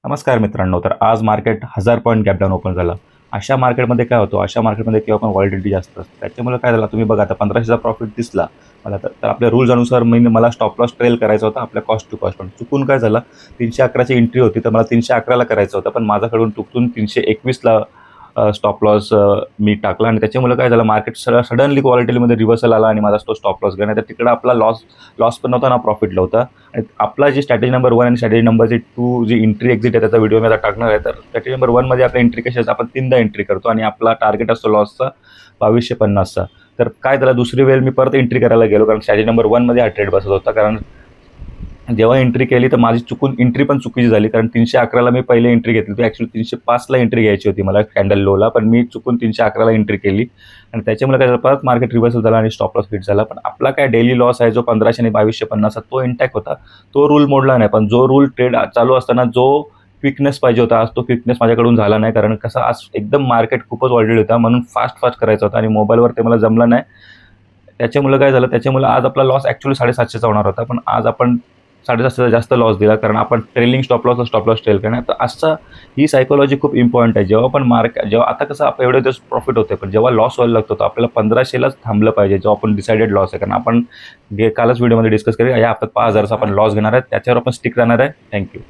नमस्कार मित्रांनो. तर आज market 1000 point gap down open झालं. अशा मार्केटमध्ये काय होतं, अशा मार्केटमध्ये किंवा पण व्हॉलॅटिलिटी जास्त असते. त्याच्यामुळे काय झालं, तुम्ही बघा आता 1500चा प्रॉफिट दिसला मला, तर आपल्या रूल्सनुसार मला स्टॉप लॉस ट्रेल करायचा होता आपल्या कॉस्ट टू कॉस्ट. पण चुकून काय झालं, 311ची एंट्री होती, तर मला 311ला करायचं होतं, पण माझ्याकडून चुकून 321ला स्टॉप लॉस मी टाकला आणि त्याच्यामुळे काय झालं, मार्केट सडनली व्हॉलॅटिलिटीमध्ये रिव्हर्सल आला आणि माझा तो स्टॉप लॉस गेला. नाहीतर तिकडं आपला लॉस पण नव्हता ना प्रॉफिट नव्हता. आणि आपला जी स्ट्रॅटेजी नंबर 1 आणि स्ट्रॅटेजी नंबर 2 जी एंट्री एक्झिट आहे त्याचा व्हिडिओ मी आता टाकणार आहे. तर स्ट्रॅटेजी नंबर 1 मध्ये आपल्या एंट्री कशी असते, आपण 3दा एंट्री करतो आणि आपला टार्गेट असतो लॉसचा 2250चा. तर काय त्याला दुसरी वेळ मी परत एंट्री करायला गेलो, कारण स्ट्रॅटेजी नंबर 1 मध्ये हा ट्रेड बसत होता. कारण जेव्हा एंट्री केली तर माझी चुकून एंट्री पण चुकीची झाली, कारण 311ला मी पहिले एंट्री घेतली होती. ॲक्च्युली 305ला एंट्री घ्यायची होती मला कॅन्डल लोला, पण मी चुकून 311ला एंट्री केली आणि त्याच्यामुळे काय झालं, परत मार्केट रिव्हर्सल झाला आणि स्टॉप लॉस हिट झाला. पण आपला काय डेली लॉस आहे जो 1500 आणि 2250 तो इंटॅक्ट होता, तो रूल मोडला नाही. पण जो रूल ट्रेड चालू असताना जो क्विकनेस पाहिजे होता, आज तो क्विकनेस माझ्याकडून झाला नाही. कारण कसं, आज एकदम मार्केट खूपच वाढलेलं होता, म्हणून फास्ट करायचा होता आणि मोबाईलवर ते मला जमलं नाही. त्याच्यामुळे काय झालं, त्याच्यामुळे आज आपला लॉस ॲक्च्युली 750चा होणार होता, पण आज आपण 750चा जास्त लॉस दिला, कारण आपण ट्रेलिंग स्टॉप लॉस ट्रेल करणार. तर असं ही सायकॉलॉजी खूप इम्पॉर्टंट आहे. जेव्हा पण जेव्हा आता कसं आपण एवढे दिवस प्रॉफिट होते, पण जेव्हा लॉस व्हायला लागतो तर आपल्याला 1500लाच थांबलं पाहिजे, जेव्हा आपण डिसाइडेड लॉस आहे. कारण आपण कालच व्हिडिओमध्ये डिस्कस केलं, या हप्त्यात 5000चा आपण लॉस घेणार आहे, त्याच्यावर आपण स्टिक राहणार आहे. थँक्यू.